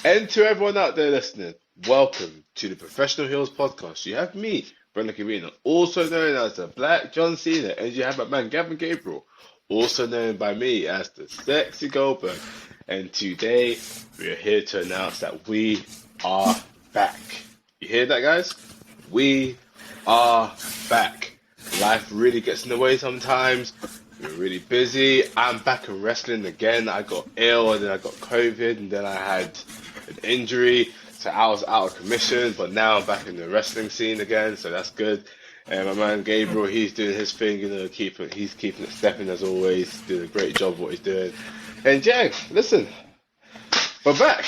And to everyone out there listening, welcome to the Professional Heels Podcast. You have me, Brendan Carino, also known as the Black John Cena, and you have my man Gavin Gabriel, also known by me as the Sexy Goldberg. And today we are here to announce that we are back. You hear that, guys? We are back. Life really gets in the way sometimes. We're really busy. I'm back in wrestling again. I got ill, and then I got COVID, and then I had an injury, so I was out of commission. But now I'm back in the wrestling scene again, so that's good. And my man Gabriel, he's doing his thing, he's keeping it stepping as always, doing a great job what he's doing. And Jag, listen, we're back.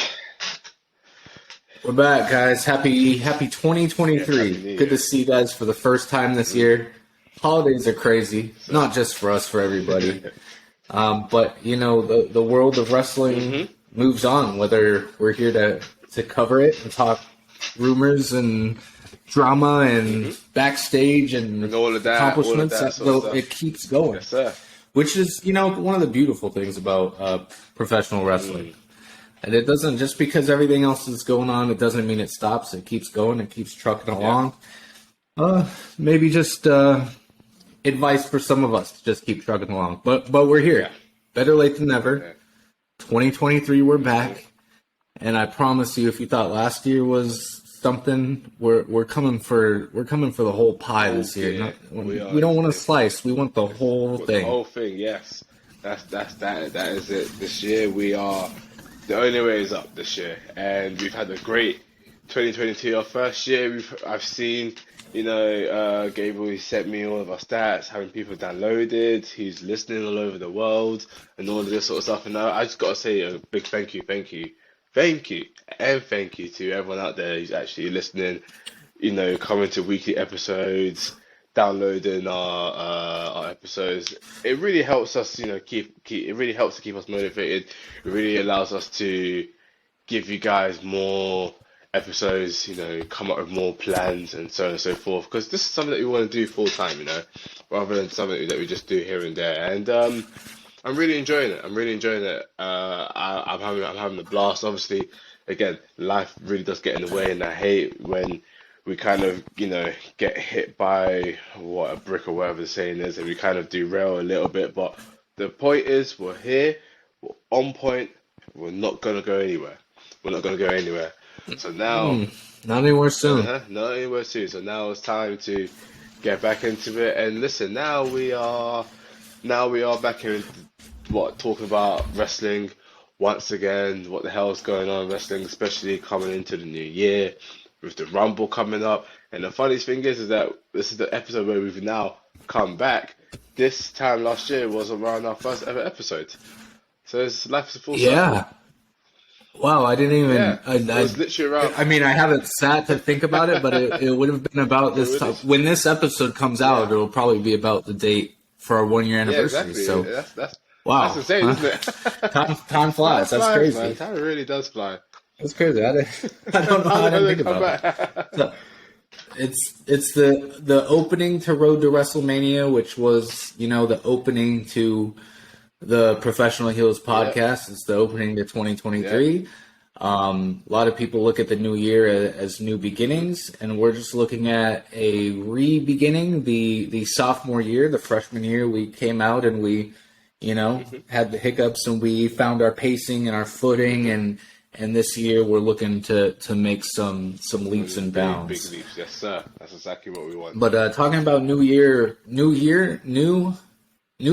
We're back, guys. Happy 2023. Yeah, Good to see you guys for the first time this year. Holidays are crazy, not just for us, for everybody. But, you know, the world of wrestling moves on, whether we're here to cover it and talk rumors and drama and backstage and all of that, accomplishments. Stuff. It keeps going. Yes, sir. Which is, you know, one of the beautiful things about professional wrestling. And it doesn't, just because everything else is going on, it doesn't mean it stops. It keeps going. It keeps trucking along. Maybe just advice for some of us to just keep trucking along. But we're here. Yeah. Better late than never. Yeah. 2023, we're back. And I promise you, if you thought last year was something, we're coming for the whole pie this year. We don't want a slice. We want the whole thing. The whole thing, yes. That is it. This year we are. The only way is up this year, and we've had a great 2022. Our first year, I've seen, Gabriel, he sent me all of our stats, having people downloaded, he's listening all over the world, and all of this sort of stuff. And I just got to say a big thank you to everyone out there who's actually listening, coming to weekly episodes, downloading our episodes. It really helps us, it really helps to keep us motivated. It really allows us to give you guys more episodes, come up with more plans and so on and so forth. Because this is something that we want to do full time, rather than something that we just do here and there. And I'm really enjoying it. I'm having a blast. Obviously, again, life really does get in the way, and I hate when we kind of, get hit by a brick or whatever the saying is, and we kind of derail a little bit. But the point is, we're here, we're on point, we're not going to go anywhere. So now... Not anywhere soon. Not anywhere soon. So now it's time to get back into it. And listen, now we are back in, talking about wrestling once again, what the hell's going on in wrestling, especially coming into the new year, with the Rumble coming up. And the funniest thing is that this is the episode where we've now come back. This time last year was around our first ever episode. So life is a full circle. Yeah. Wow, I didn't even... Yeah, it was literally around... I mean, I haven't sat to think about it, but it would have been about this time. When this episode comes out, it'll probably be about the date for our 1 year anniversary. Yeah, exactly. So, that's wow. That's insane, isn't it? Time flies. That's crazy. Man. Time really does fly. That's crazy. I don't know how I didn't think about it. So, it's the opening to Road to WrestleMania, which was, the opening to the Professional Heels podcast. Yeah. It's the opening to 2023. Yeah. A lot of people look at the new year as new beginnings, and we're just looking at a re-beginning. The sophomore year, the freshman year, we came out and we, had the hiccups, and we found our pacing and our footing, and this year we're looking to make some leaps and bounds. Big leaps, yes sir. That's exactly what we want. But talking about new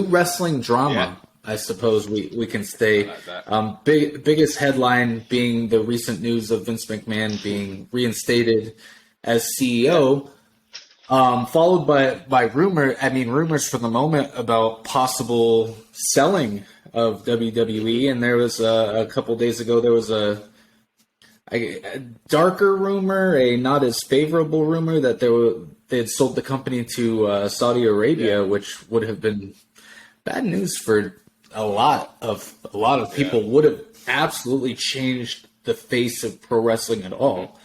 wrestling drama. Yeah. I suppose we can stay. Like biggest headline being the recent news of Vince McMahon being reinstated as CEO, followed by rumors for the moment about possible selling of WWE. And there was a couple days ago, there was a darker rumor, a not as favorable rumor that they had sold the company to Saudi Arabia, which would have been bad news for a lot of people. Would have absolutely changed the face of pro wrestling at all.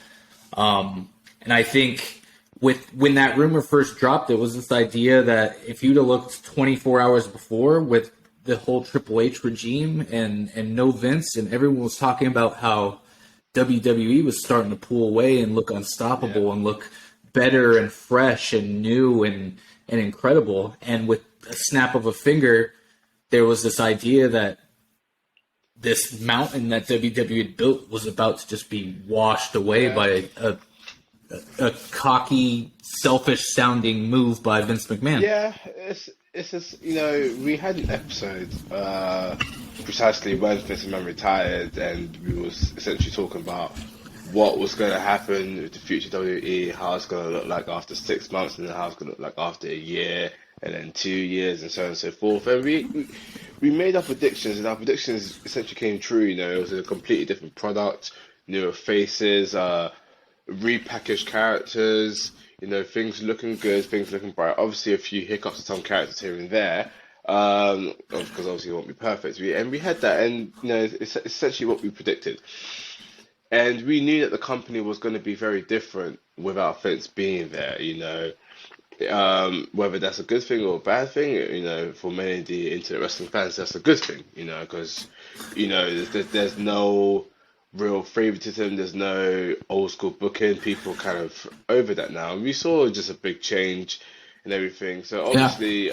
And I think when that rumor first dropped, it was this idea that if you'd have looked 24 hours before with the whole Triple H regime and no Vince, and everyone was talking about how WWE was starting to pull away and look unstoppable and look better and fresh and new and incredible. And with a snap of a finger, there was this idea that this mountain that WWE had built was about to just be washed away by a cocky, selfish-sounding move by Vince McMahon. Yeah, it's just, we had an episode precisely when Vince McMahon retired, and we was essentially talking about what was going to happen with the future WWE, how it's going to look like after 6 months, and then how it's going to look like after a year, and then 2 years, and so on and so forth. And we made our predictions, and our predictions essentially came true. It was a completely different product, newer faces, repackaged characters, things looking good, things looking bright. Obviously, a few hiccups with some characters here and there, because obviously it won't be perfect. We had that, and it's essentially what we predicted. And we knew that the company was going to be very different without Vince being there. Whether that's a good thing or a bad thing, for many of the internet wrestling fans, that's a good thing. Because there's no real favoritism. There's no old school booking. People kind of over that now. And we saw just a big change and everything. So obviously,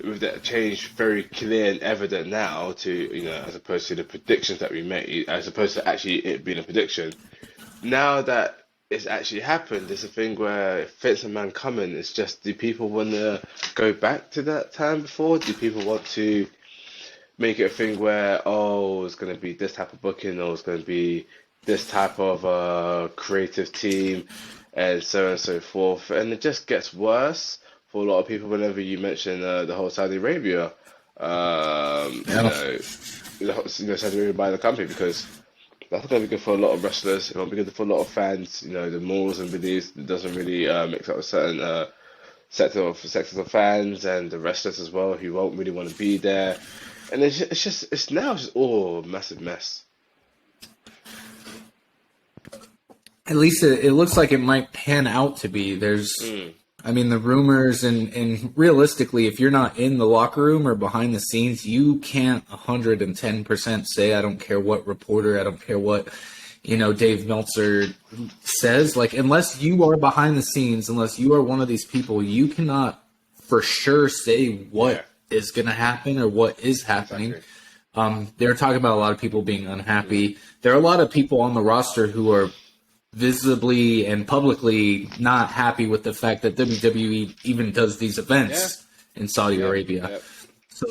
with that change very clear and evident now to, as opposed to the predictions that we made, as opposed to actually it being a prediction, now that it's actually happened, there's a thing where Vince McMahon coming, it's just, do people want to go back to that time before? Do people want to make it a thing where, it's going to be this type of booking, or it's going to be this type of creative team, and so on and so forth. And it just gets worse for a lot of people whenever you mention the whole Saudi Arabia, Saudi Arabia buying the company, because that's not going to be good for a lot of wrestlers. It won't be good for a lot of fans. The morals and beliefs, it doesn't really mix up with certain sectors of fans and the wrestlers as well, who won't really want to be there. And it's now just all a massive mess. At least it looks like it might pan out to be. I mean, the rumors and realistically, if you're not in the locker room or behind the scenes, you can't 110% say, I don't care what reporter, I don't care what, Dave Meltzer says. Like, unless you are behind the scenes, unless you are one of these people, you cannot for sure say what is going to happen or what is happening. Exactly. They're talking about a lot of people being unhappy. There are a lot of people on the roster who are visibly and publicly not happy with the fact that WWE even does these events in Saudi Arabia. Yeah. So,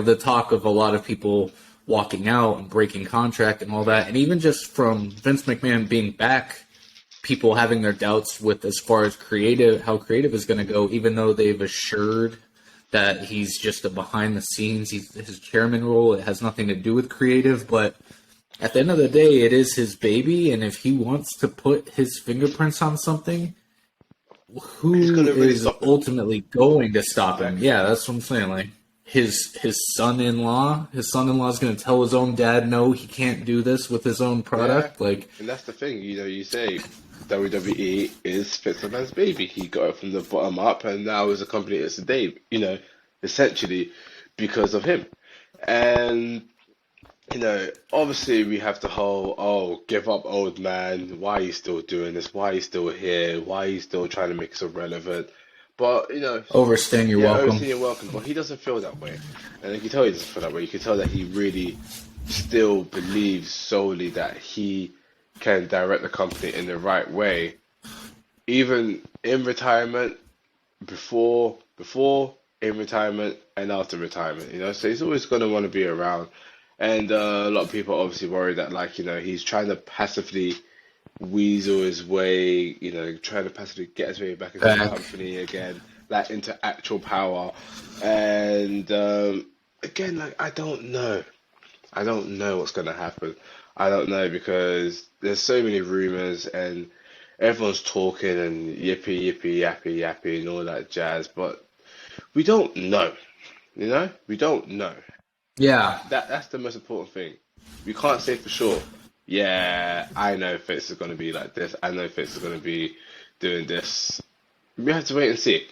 the talk of a lot of people walking out and breaking contract and all that, and even just from Vince McMahon being back, people having their doubts with as far as how creative is going to go, even though they've assured that he's just a behind the scenes, his chairman role, it has nothing to do with creative, but at the end of the day, it is his baby, and if he wants to put his fingerprints on something, who is ultimately going to stop him? Yeah, that's what I'm saying. Like his son-in-law is going to tell his own dad, no, he can't do this with his own product. Yeah. And that's the thing, you say WWE is Vince McMahon's baby. He got it from the bottom up, and now as a company, it's today, essentially because of him. And obviously we have the whole, give up, old man. Why are you still doing this? Why are you still here? Why are you still trying to make us irrelevant? But, overstaying your welcome. Overstaying your welcome. But he doesn't feel that way. And you can tell he doesn't feel that way. You can tell that he really still believes solely that he can direct the company in the right way, even in retirement, before, in retirement, and after retirement. So he's always going to want to be around. And a lot of people are obviously worried that, he's trying to passively weasel his way, trying to passively get his way back into the company again, into actual power. And again, I don't know. I don't know what's going to happen. I don't know, because there's so many rumors and everyone's talking and yippee, yappy, and all that jazz. But we don't know. We don't know. Yeah. That's the most important thing. We can't say for sure, I know Fitz is going to be like this. I know Fitz is going to be doing this. We have to wait and see.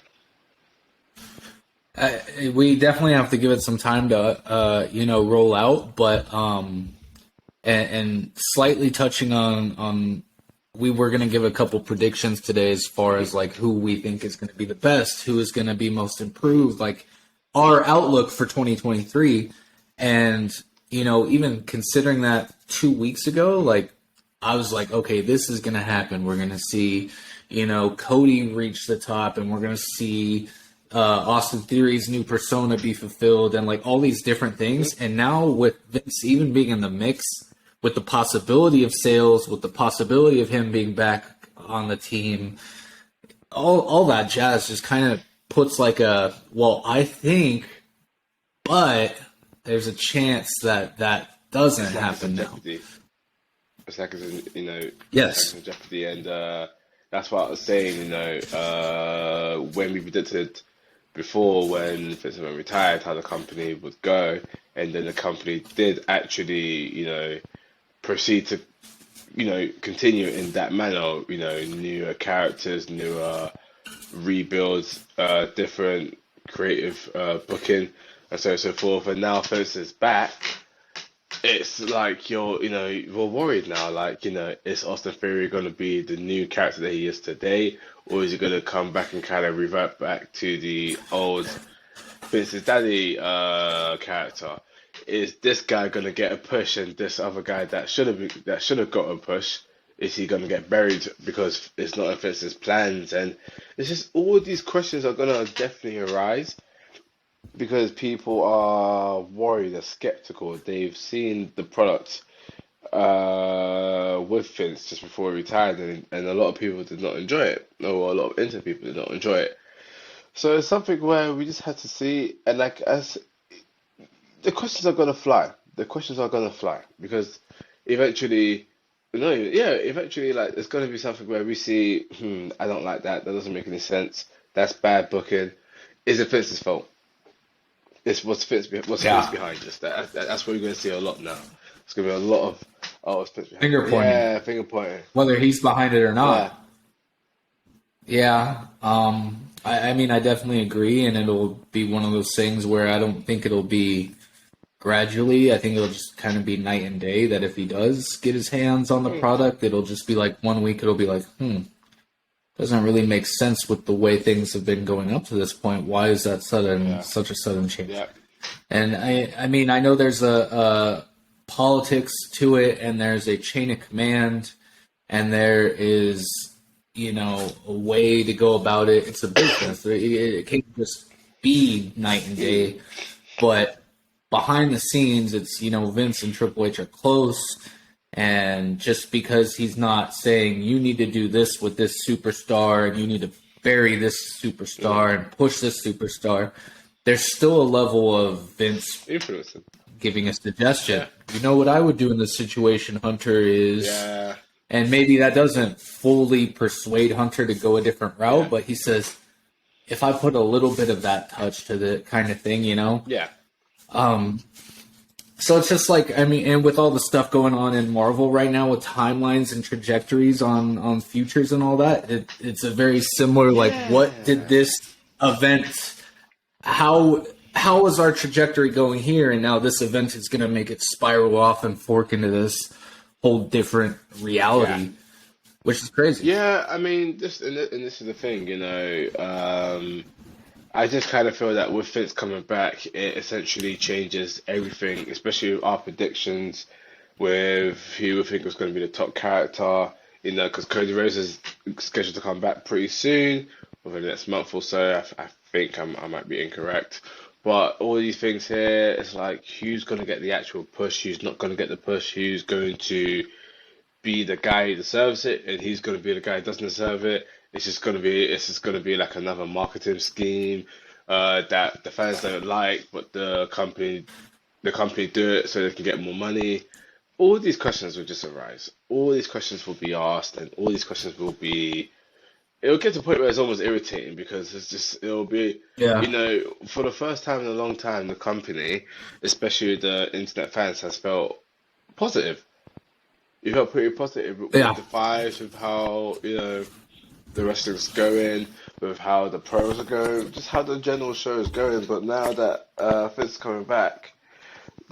We definitely have to give it some time to, roll out. But and slightly touching on we were going to give a couple predictions today as far as like who we think is going to be the best, who is going to be most improved, like our outlook for 2023. And, you know, even considering that 2 weeks ago, like I was like, okay, this is going to happen. We're going to see, you know, Cody reach the top, and we're going to see Austin Theory's new persona be fulfilled, and like all these different things. And now with Vince even being in the mix, with the possibility of sales, with the possibility of him being back on the team, all that jazz just kind of puts like a, well, I think, but there's a chance that that doesn't happen now. It's like it's in, you know, yes, in jeopardy, and that's what I was saying. You know, when we predicted before, when Vince McMahon retired, how the company would go, and then the company did actually, you know, proceed to, you know, continue in that manner. You know, newer characters, newer rebuilds, different creative booking, and so forth. And now Vince is back. It's like we're worried now. Like, you know, is Austin Theory going to be the new character that he is today, or is he going to come back and kind of revert back to the old Vince's daddy character? Is this guy going to get a push, and this other guy that should have got a push, is he going to get buried because it's not in Vince's plans? And it's just all these questions are going to definitely arise, because people are worried, they're skeptical. They've seen the product with Vince just before he retired, and a lot of people did not enjoy it, or a lot of internet people did not enjoy it. So it's something where we just had to see, and like as the questions are gonna fly, because eventually, eventually, like it's gonna be something where we see, I don't like that. That doesn't make any sense. That's bad booking. Is it Vince's fault? What's Vince behind this? That's what we're going to see a lot now. It's going to be a lot of it's Vince behind finger pointing. Yeah, finger pointing. Whether he's behind it or not. Yeah. I mean, I definitely agree, and it'll be one of those things where I don't think it'll be gradually. I think it'll just kind of be night and day, that if he does get his hands on the product, it'll just be like 1 week it'll be like, doesn't really make sense with the way things have been going up to this point. Why is that such a sudden change? Yeah. And I mean, I know there's a politics to it, and there's a chain of command, and there is, you know, a way to go about it. It's a business. It can't just be night and day, but behind the scenes, it's, you know, Vince and Triple H are close. And just because he's not saying you need to do this with this superstar and you need to bury this superstar and push this superstar, there's still a level of Vince giving a suggestion. You know what I would do in this situation, Hunter, is... And maybe that doesn't fully persuade Hunter to go a different route, but he says, if I put a little bit of that touch to the kind of thing, you know? Yeah. So it's just like, I mean, and with all the stuff going on in Marvel right now with timelines and trajectories on futures and all that, it's a very similar, like, what did this event, how is our trajectory going here? And now this event is going to make it spiral off and fork into this whole different reality, which is crazy. Yeah, I mean, this is the thing, you know, I just kind of feel that with Vince coming back, it essentially changes everything, especially with our predictions, with who we think was going to be the top character, you know, because Cody Rhodes is scheduled to come back pretty soon, within the next month or so. I think I might be incorrect. But all these things here, it's like, who's going to get the actual push, who's not going to get the push, who's going to be the guy who deserves it, and he's going to be the guy who doesn't deserve it. It's just gonna be like another marketing scheme that the fans don't like, but the company do it so they can get more money. All these questions will just arise. All these questions will be asked, and all these questions will be. It'll get to a point where it's almost irritating, because it'll be, you know, for the first time in a long time, the company, especially the internet fans, has felt positive. You felt pretty positive with the vibes, with how, you know, the wrestling's going, with how the pros are going, just how the general show is going. But now that Vince is coming back,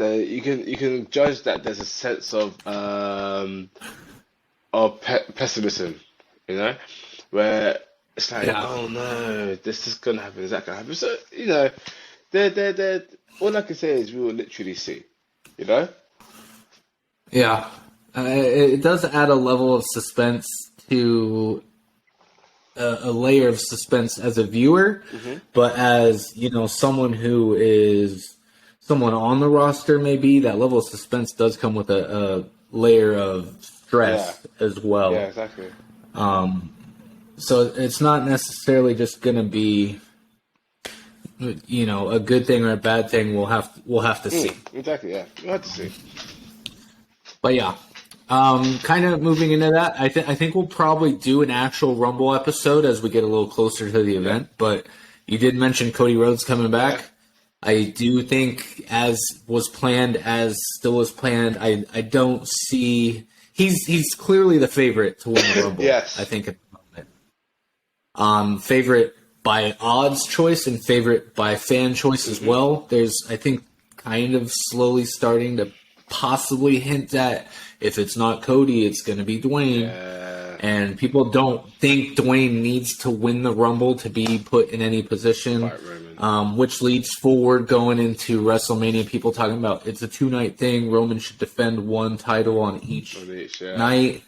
you can judge that there's a sense of pessimism, you know, where it's like, Yeah, oh no, this is gonna happen, is that gonna happen? So, they're all I can say is we will literally see, you know? yeah. It does add a level of suspense to a layer of suspense as a viewer, Hmm. but as someone who is someone on the roster, maybe that level of suspense does come with a layer of Yeah, stress as yeah, well. exactly. So it's not necessarily just going to be a good thing or a bad thing. We'll have to see. Exactly, yeah. We'll have to see. But yeah, kind of moving into that, I think we'll probably do an actual Rumble episode as we get a little closer to the Yeah, event. But you did mention Cody Rhodes coming yeah. back. I do think, as was planned, as still is planned, I don't see he's clearly the favorite to win the Rumble. I Yes. think at the moment, favorite by odds choice and favorite by fan choice as Hmm. well. There's, I think, kind of slowly starting to possibly hint that if it's not Cody, it's going to be Dwayne. Yeah. And people don't think Dwayne needs to win the Rumble to be put in any position, Fight Roman. which leads forward going into WrestleMania. People talking about it's a 2-night thing. Roman should defend one title on each On each, yeah. night.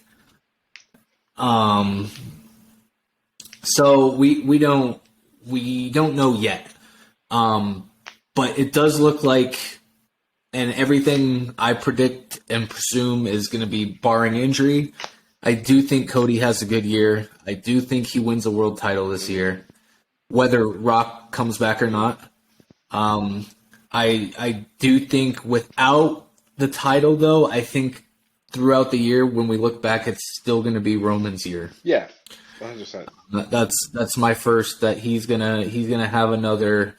Um, so we don't know yet. But it does look like, and everything I predict and presume is going to be barring injury. I do think Cody has a good year. I do think he wins a world title this year, whether Rock comes back or not. I do think without the title, though, I think throughout the year when we look back, it's still going to be Roman's year. Yeah. 100%. That's my first, that he's gonna have another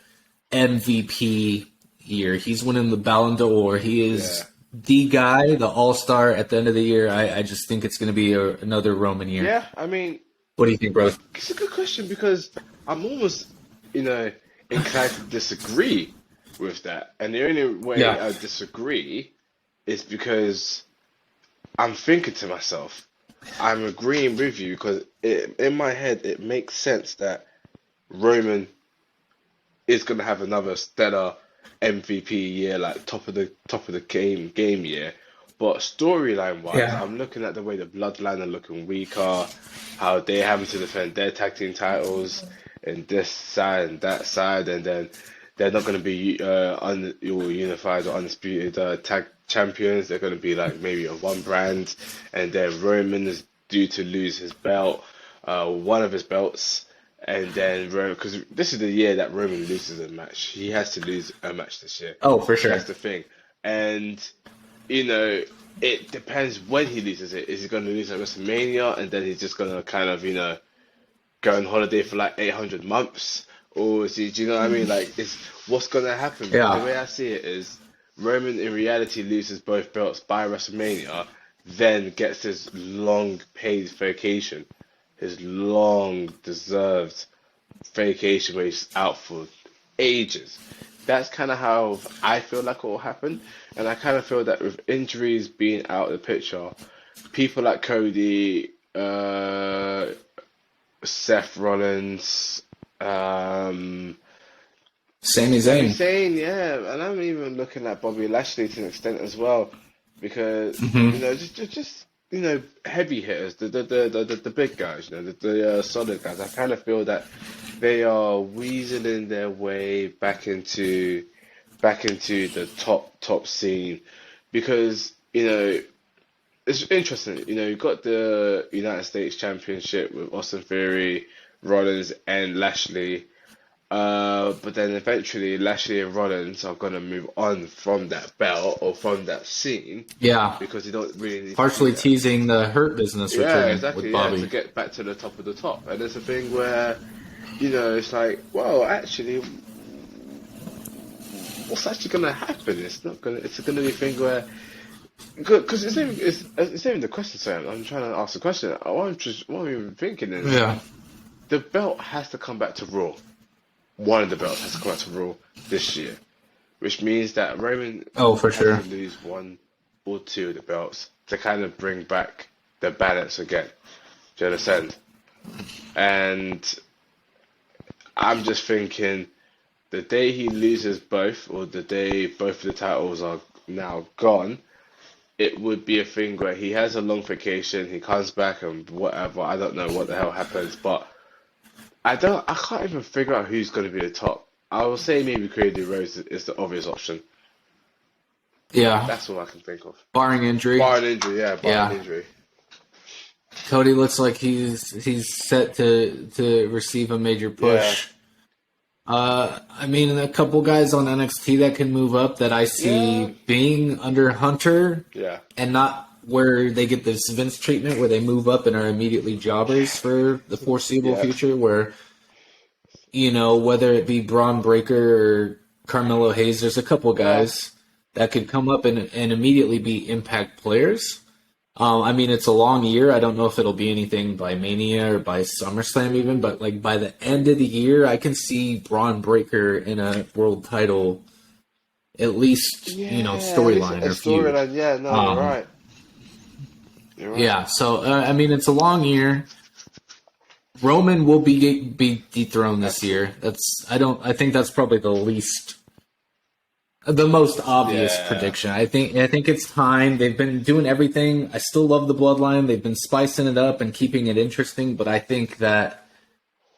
MVP year. He's winning the Ballon d'Or. He is Yeah. the guy, the all-star at the end of the year. I just think it's going to be another Roman year. Yeah, I mean, What do you think, bro? it's a good question because I'm almost, inclined to disagree with that. And the only way Yeah. I disagree is because I'm thinking to myself, I'm agreeing with you because in my head it makes sense that Roman is going to have another stellar MVP year, like top of the game year. But storyline wise, Yeah. I'm looking at the way the Bloodline are looking weaker, how they're having to defend their tag team titles and this side and that side, and then they're not going to be unified or undisputed tag champions. They're going to be like maybe a one brand, and then Roman is due to lose his belt, one of his belts. And then Roman, because this is the year that Roman loses a match. He has to lose a match this year. Oh, for sure. That's the thing. And, it depends when he loses it. Is he going to lose at WrestleMania and then he's just going to kind of, go on holiday for like 800 months? Or is he, do you know what I mean? Like, what's going to happen? Because the Yeah. way I see it is Roman in reality loses both belts by WrestleMania, then gets his long paid vacation, his long deserved vacation where he's out for ages. That's kind of how I feel like it will happen. And I kind of feel that with injuries being out of the picture, people like Cody, Seth Rollins, Sami Sami Zayn. Zayn, yeah, and I'm even looking at Bobby Lashley to an extent as well, because Hmm. just heavy hitters, the big guys, the solid guys. I kind of feel that they are weaseling their way back into the top scene, because it's interesting. You've got the United States Championship with Austin Theory, Rollins, and Lashley. But then eventually Lashley and Rollins are gonna move on from that belt or from that scene Yeah. because you don't really need to do Partially that. teasing the Hurt Business Yeah, return with exactly. Yeah, to Bobby. get back to the top of the top, and it's a thing where it's like, well, actually, what's actually gonna happen? It's not gonna. It's gonna be a thing where because it's not even the question. Sam, I'm trying to ask the question. What I'm even thinking is Yeah. the belt has to come back to Raw. One of the belts has to come back to Raw this year. which means that Roman for has sure. to lose one or two of the belts to kind of bring back the balance again. Do you understand? And I'm just thinking the day he loses both, or the day both of the titles are now gone, it would be a thing where he has a long vacation, he comes back and whatever. I don't know what the hell happens, but I can't even figure out who's going to be the top. I will say maybe Cody Rhodes is the obvious option. Yeah, That's all I can think of. barring injury. Barring injury, yeah, barring Yeah. injury. Cody looks like he's set to receive a major push. I mean, a couple guys on NXT that can move up that I see being under Hunter, and not where they get this Vince treatment where they move up and are immediately jobbers for the foreseeable future. Where, whether it be Braun Breaker or Carmelo Hayes, there's a couple guys that could come up and immediately be impact players. I mean, it's a long year. I don't know if it'll be anything by Mania or by SummerSlam even, but like by the end of the year, I can see Braun Breaker in a world title, at least, storyline or feud. Storyline, yeah, no, you're right. You're right. Yeah, so, I mean, it's a long year. Roman will be dethroned this year. I think that's probably the most obvious prediction. I think it's time. They've been doing everything. I still love the bloodline. They've been spicing it up and keeping it interesting, but I think that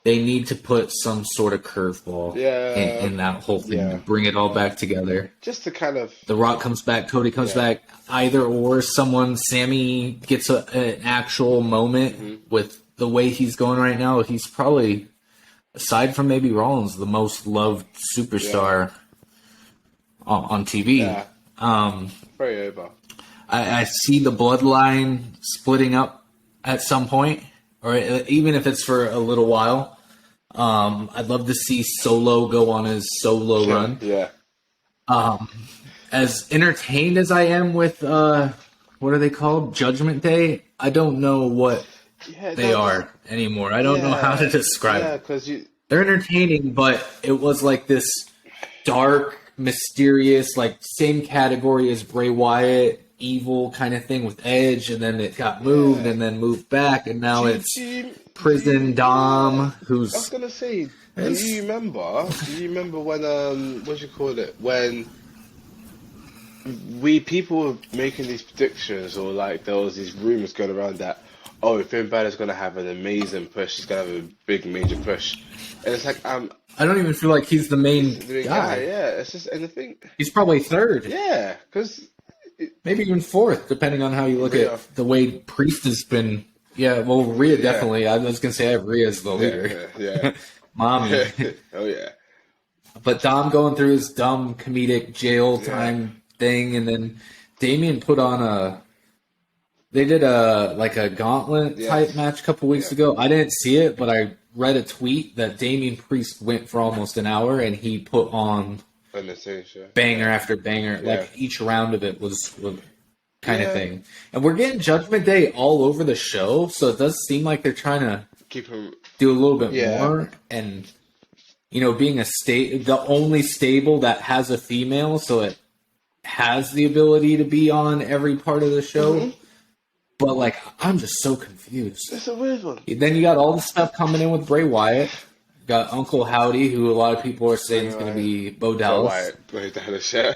they need to put some sort of curveball in that whole thing to bring it all back together. Just to kind of... The Rock comes back, Cody comes back, either or Sammy gets an actual moment with the way he's going right now. He's probably, aside from maybe Rollins, the most loved superstar on TV. Very over. I see the bloodline splitting up at some point, or even if it's for a little while. I'd love to see Solo go on his solo run. Yeah. As entertained as I am with what are they called? Judgment Day? I don't know what they are anymore. I don't know how to describe it. Because they're entertaining, but it was like this dark, mysterious, like same category as Bray Wyatt, evil kind of thing with Edge, and then it got moved and then moved back, and now it's Prison Dom, who's... I was gonna say, do you remember when what do you call it? When people were making these predictions, or like there was these rumors going around that Finn Balor's gonna have an amazing push, he's gonna have a big major push. And it's like I don't even feel like he's the main guy. Yeah, it's just, and the thing, he's probably third. Yeah, because maybe even fourth, depending on how you look at the way Priest has been. Yeah, well, Rhea definitely. I was gonna say I have Rhea as the leader. Yeah. Mommy. Oh yeah. But Dom going through his dumb comedic jail time thing, and then Damian put on they did a gauntlet type match a couple weeks ago. I didn't see it, but I read a tweet that Damian Priest went for almost an hour, and he put on banger after banger. Like each round of it was kind of thing. And we're getting Judgment Day all over the show, so it does seem like they're trying to do a little bit more. And being the only stable that has a female, so it has the ability to be on every part of the show. But, like, I'm just so confused. It's a weird one. Then you got all the stuff coming in with Bray Wyatt. You got Uncle Howdy, who a lot of people are saying is going to be Bo Dallas. Bray Dallas, yeah.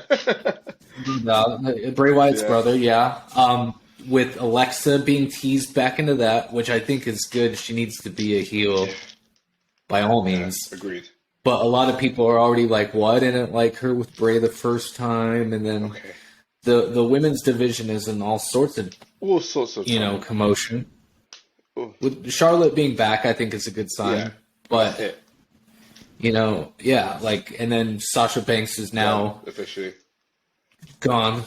Bray Wyatt's brother, with Alexa being teased back into that, which I think is good. She needs to be a heel by all means. Agreed. But a lot of people are already like, well, I didn't like her with Bray the first time. And then the women's division is in all sorts of commotion. Ooh. With Charlotte being back, I think is a good sign. But and then Sasha Banks is now officially gone.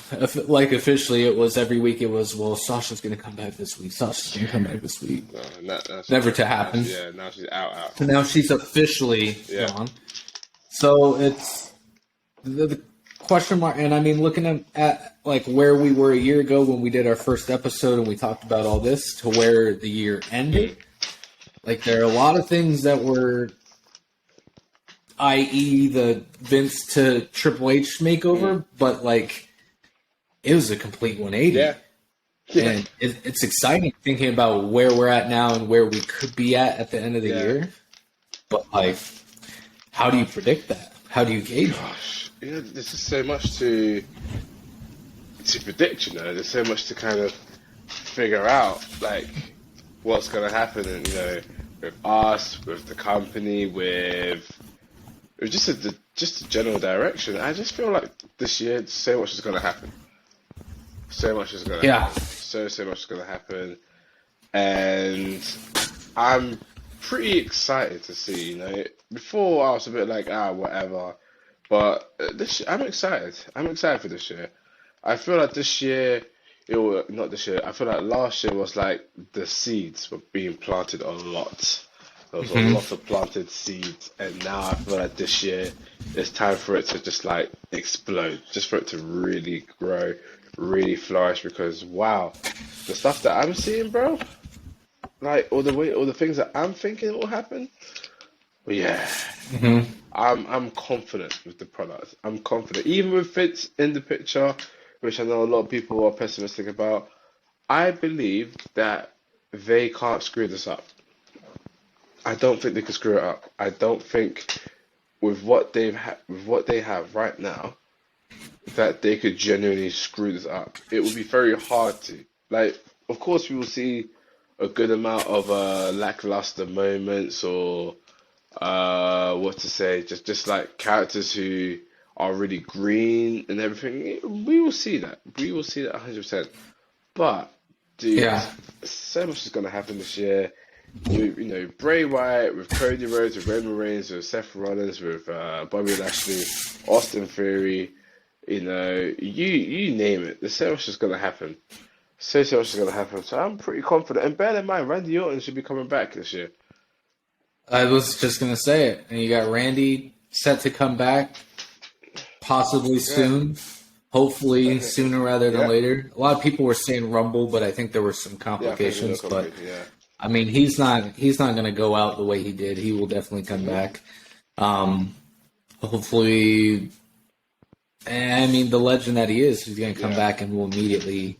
Like officially, it was every week. It was Sasha's going to come back this week. Sasha's going to come back this week. No, never to happen. Now she's out. So now she's officially gone. So it's the question mark, and I mean, looking at like where we were a year ago when we did our first episode and we talked about all this to where the year ended. Like there are a lot of things that were i.e. the Vince to Triple H makeover, but like it was a complete 180. Yeah. And it's exciting thinking about where we're at now and where we could be at the end of the year. But like, how do you predict that? How do you gauge it? There's just so much to predict. There's so much to kind of figure out, like what's going to happen, and with us, with the company, with just the general direction. I just feel like this year, so much is going to happen. So much is going to happen. So much is going to happen, and I'm pretty excited to see. Before I was a bit like whatever, but I'm excited. I'm excited for this year. I feel like this year, not this year. I feel like last year was like the seeds were being planted a lot. There was a lot of planted seeds, and now I feel like this year it's time for it to just like explode, just for it to really grow, really flourish. Because wow, the stuff that I'm seeing, bro, like all the things that I'm thinking will happen. But yeah, I'm confident with the product. I'm confident, even with Fitz in the picture, which I know a lot of people are pessimistic about. I believe that they can't screw this up. I don't think they can screw it up. I don't think with what they have right now that they could genuinely screw this up. It would be very hard to. Like, of course, we will see a good amount of lackluster moments, or what to say, just like characters who are really green and everything. We will see that. We will see that 100%. But dude, so much is gonna happen this year. Bray Wyatt, with Cody Rhodes, with Roman Reigns, with Seth Rollins, with Bobby Lashley, Austin Theory, you name it. There's so much is gonna happen. So much is gonna happen. So I'm pretty confident. And bear in mind, Randy Orton should be coming back this year. I was just gonna say it. And you got Randy set to come back, possibly soon. Hopefully sooner rather than later. A lot of people were saying Rumble, but I think there were some complications. I mean, he's not going to go out the way he did. He will definitely come back. Hopefully, I mean, the legend that he is, he's going to come back and will immediately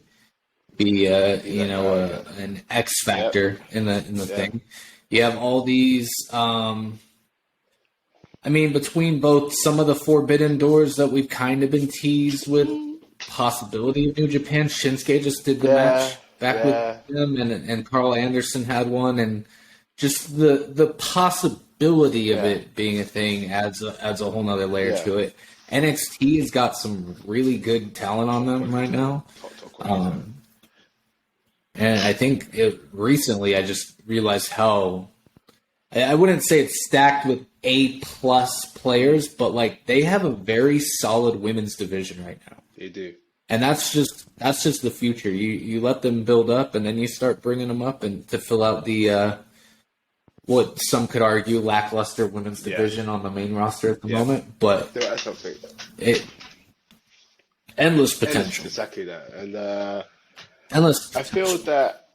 be, an X factor in the thing. You have all these. Between both some of the forbidden doors that we've kind of been teased with, possibility of New Japan. Shinsuke just did the match back with him, and Carl Anderson had one, and just the possibility of it being a thing adds a whole nother layer to it. NXT has got some really good talent on them right now. And I think recently I just realized how, I wouldn't say it's stacked with A-plus players, but like they have a very solid women's division right now. They do. And that's just the future. You let them build up, and then you start bringing them up and to fill out the what some could argue lackluster women's division on the main roster at the moment. But endless potential. Exactly that, and endless. I feel that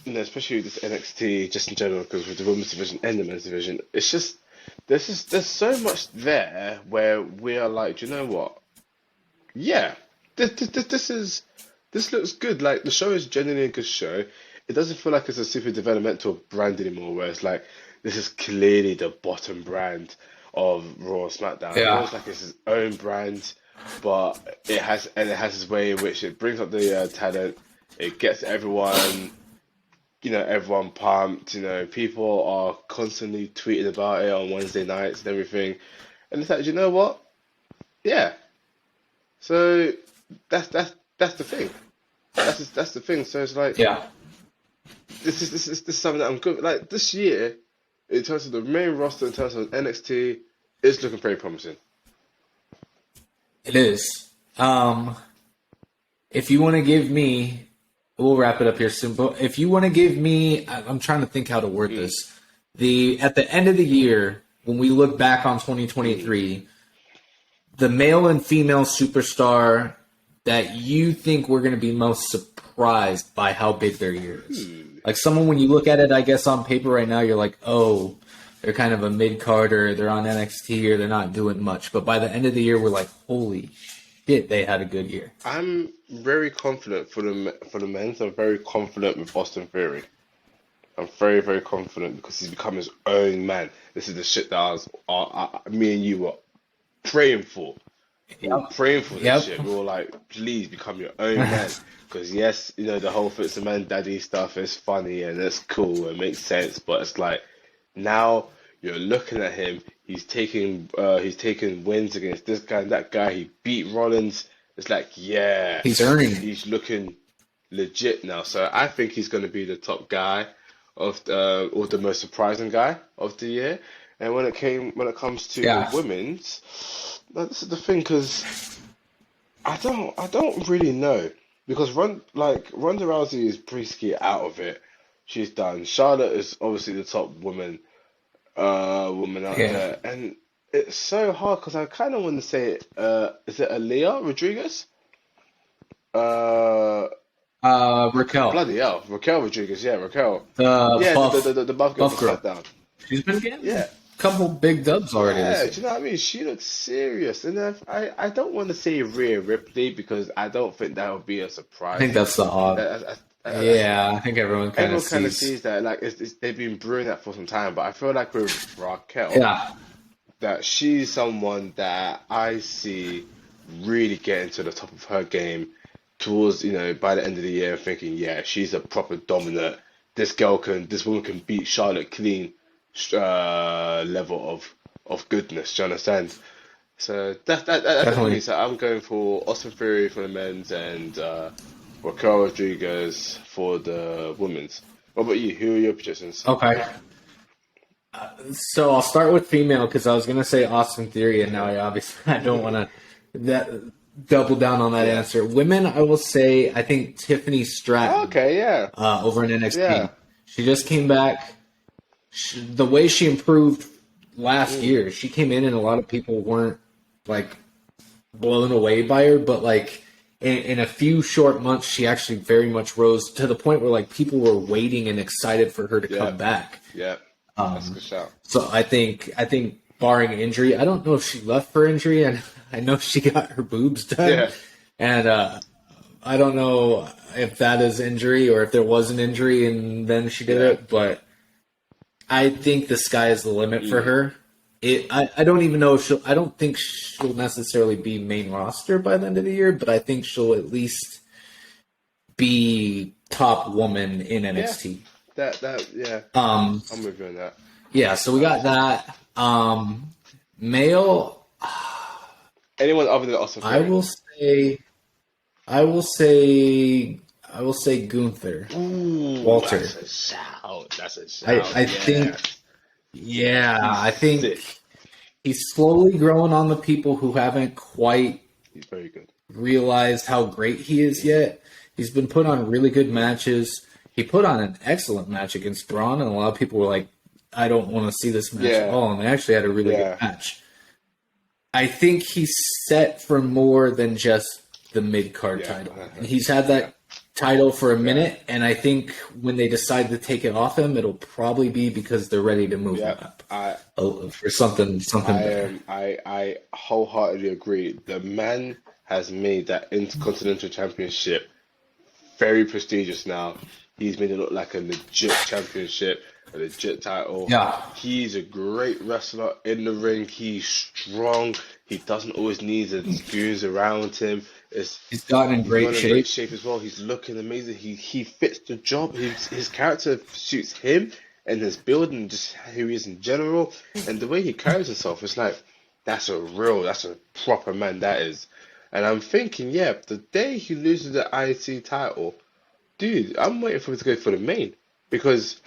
especially with this NXT, just in general, because with the women's division and the men's division, it's just there's so much there where we are like, do you know what? Yeah, this looks good. Like, the show is genuinely a good show. It doesn't feel like it's a super developmental brand anymore, where it's like this is clearly the bottom brand of Raw and SmackDown. It feels like it's its own brand, but it has its way in which it brings up the talent. It gets everyone pumped. People are constantly tweeting about it on Wednesday nights and everything. And it's like, you know what? Yeah. So that's the thing. That's the thing. So it's like, this is something that I'm good. Like, this year, in terms of the main roster, in terms of NXT, it's looking very promising. It is. If you want to give me, we'll wrap it up here soon. But if you want to give me, I'm trying to think how to word this. At the end of the year, when we look back on 2023, the male and female superstar that you think we're going to be most surprised by how big their year is. Like, someone, when you look at it, I guess on paper right now, you're like, oh, they're kind of a mid-card, or they're on NXT, or they're not doing much. But by the end of the year, we're like, holy shit, they had a good year. I'm very confident for the men's. I'm very confident with Austin Theory. I'm very, very confident because he's become his own man. This is the shit that me and you were praying for. We were praying for this shit. We were like, please become your own man. Because yes, you know, the whole Fitz and Man Daddy stuff is funny and it's cool and makes sense, but it's like now you're looking at him. He's taking wins against this guy and that guy. He beat Rollins. It's like, yeah, he's earning. He's looking legit now. So I think he's going to be the top guy of or the most surprising guy of the year. And when it comes to the women's, this is the thing, because I don't really know, because Ronda Rousey is basically out of it. She's done. Charlotte is obviously the top woman out there, and it's so hard because I kind of want to say, is it Aaliyah Rodriguez? Raquel. Bloody hell, Raquel Rodriguez. Yeah, Raquel. The buff girl sat down. She's been getting a couple big dubs already. Yeah, do you know what I mean? She looks serious, and I don't want to say Rhea Ripley because I don't think that would be a surprise. I think that's the odd. I think everyone kind of sees that. Like they've been brewing that for some time, but I feel like with Raquel, that she's someone that I see really getting to the top of her game towards, you know, by the end of the year, thinking, yeah, she's a proper dominant. This woman can beat Charlotte clean level of goodness. Do you understand? So that's me. So I'm going for Austin Theory for the men's and Raquel Rodriguez for the women's. What about you? Who are your predictions? Okay. So I'll start with female because I was going to say Austin Theory, and now I don't want to double down on that answer. Women, I will say, I think Tiffany Stratton. Over in NXT. Yeah. She just came back. The way she improved last year, she came in and a lot of people weren't like blown away by her, but like in a few short months, she actually very much rose to the point where like people were waiting and excited for her to come back. Yeah. That's a good shout. So I think barring injury, I don't know if she left for injury, and I know she got her boobs done. Yeah. And I don't know if that is injury or if there was an injury and then she did it, but I think the sky is the limit for her. I don't even know if I don't think she'll necessarily be main roster by the end of the year, but I think she'll at least be top woman in NXT. I'm with you on that. Yeah, so we got that. Male. Anyone other than Austin Theory? I will say Gunther. Ooh, Walter. That's a shout. I think he's slowly growing on the people who haven't quite he's very good. Realized how great he is yet. He's been put on really good matches. He put on an excellent match against Braun, and a lot of people were like, I don't want to see this match at all. And they actually had a really good match. I think he's set for more than just the mid-card title. He's had that title for a minute, and I think when they decide to take it off him, it'll probably be because they're ready to move him up for something better. I wholeheartedly agree. The man has made that Intercontinental Championship very prestigious now. He's made it look like a legit championship, a legit title. Yeah. He's a great wrestler in the ring. He's strong. He doesn't always need the goons around him. He's gotten in great shape as well. He's looking amazing. He fits the job. His character suits him and his build and just who he is in general. And the way he carries himself, it's like, that's a proper man, that is. And I'm thinking, the day he loses the IC title, dude, I'm waiting for him to go for the main. Because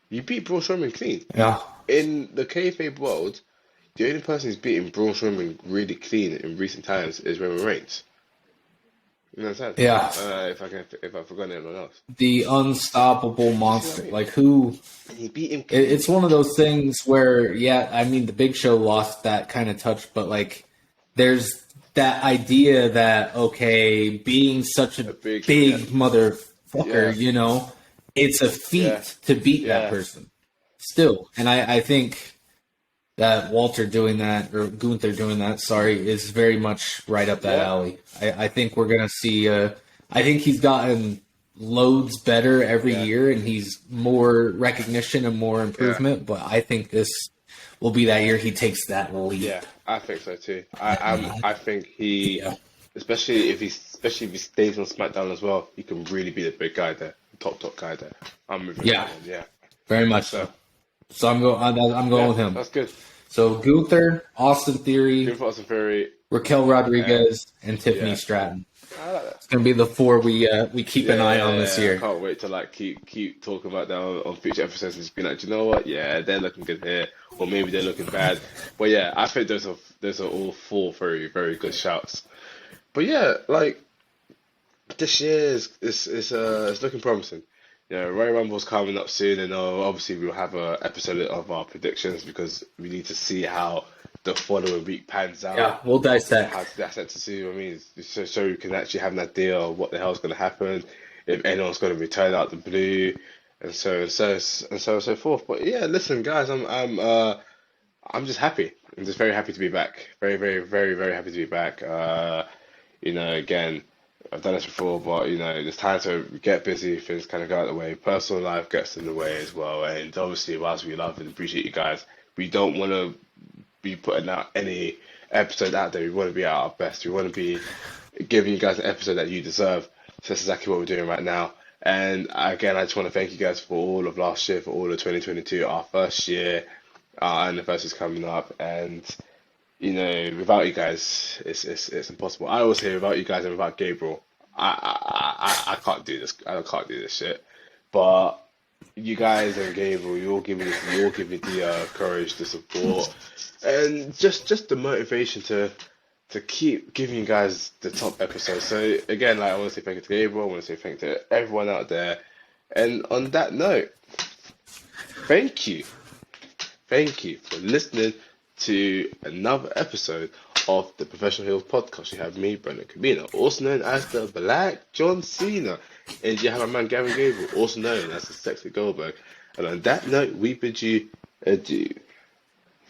you beat Braun Strowman clean. Yeah. In the kayfabe world, the only person who's beaten Braun Strowman really clean in recent times is Roman Reigns. You know what I'm saying? Yeah. If I've forgotten anyone else. The unstoppable monster. Like who? He beat him. It's one of those things where, the Big Show lost that kind of touch, but like, there's that idea that being such a big motherfucker, it's a feat to beat that person. Still, and I think that Walter doing that, or Gunther doing that, sorry, is very much right up that alley. I think we're going to see, I think he's gotten loads better every year, and he's more recognition and more improvement, but I think this will be that year he takes that leap. Yeah, I think so too. I think he, especially if he stays on SmackDown as well, he can really be the big guy there, top guy there. I'm moving on. Yeah, very much so. So I'm going with him. That's good. So Gunther, Austin Theory, Raquel Rodriguez, and Tiffany Stratton. I like that. It's gonna be the 4 we keep an eye on this year. I can't wait to like keep talking about that on future episodes and just be like, do you know what? Yeah, they're looking good here, or maybe they're looking bad. But yeah, I think those are all 4 very, very good shouts. But yeah, like this year is looking promising. You know, Royal Rumble's coming up soon, and obviously we'll have an episode of our predictions because we need to see how the following week pans out. Yeah, we'll dissect. How to dissect to see what I mean, so we can actually have an idea of what the hell's going to happen, if anyone's going to return out the blue, and so forth. But yeah, listen, guys, I'm just happy. I'm just very happy to be back. Very, very, very, very happy to be back. You know, again, I've done this before, but you know, it's time to get busy. Things kind of go out of the way. Personal life gets in the way as well, and obviously, whilst we love and appreciate you guys, we don't want to be putting out any episode out there. We want to be at our best. We want to be giving you guys an episode that you deserve. So that's exactly what we're doing right now. And again, I just want to thank you guys for all of last year, for all of 2022, our first year. Our anniversary's coming up, and you know, without you guys, it's impossible. I always say without you guys and without Gabriel, I can't do this. I can't do this shit. But you guys and Gabriel, you all give me the courage, the support, and just the motivation to keep giving you guys the top episodes. So again, like I want to say thank you to Gabriel. I want to say thank you to everyone out there. And on that note, thank you for listening to another episode of the Professional Heels Podcast. You have me, Brendan Camino, also known as the Black John Cena, and you have my man Gavin Gabriel, also known as the Sexy Goldberg. And on that note, we bid you adieu.